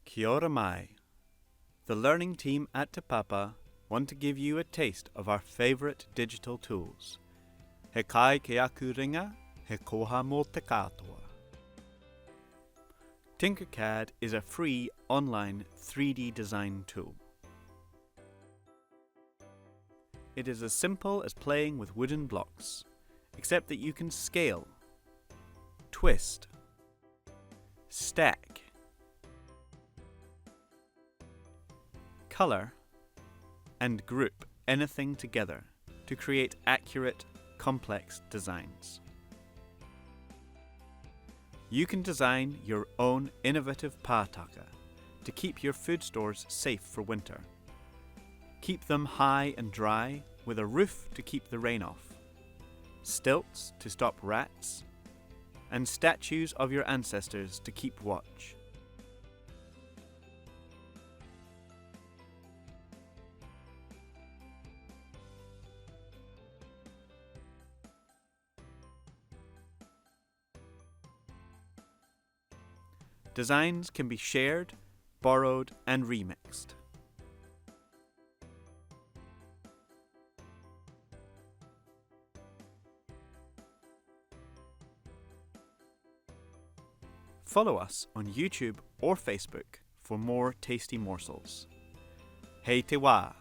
Kia ora mai. The learning team at Te Papa want to give you a taste of our favourite digital tools. He kai ke aku ringa, he koha mō te katoa. Tinkercad is a free online 3D design tool. It is as simple as playing with wooden blocks, except that you can scale, twist, stack, colour, and group anything together to create accurate, complex designs. You can design your own innovative pātaka to keep your food stores safe for winter. Keep them high and dry with a roof to keep the rain off, stilts to stop rats, and statues of your ancestors to keep watch. Designs can be shared, borrowed, and remixed. Follow us on YouTube or Facebook for more tasty morsels. Hei te wā!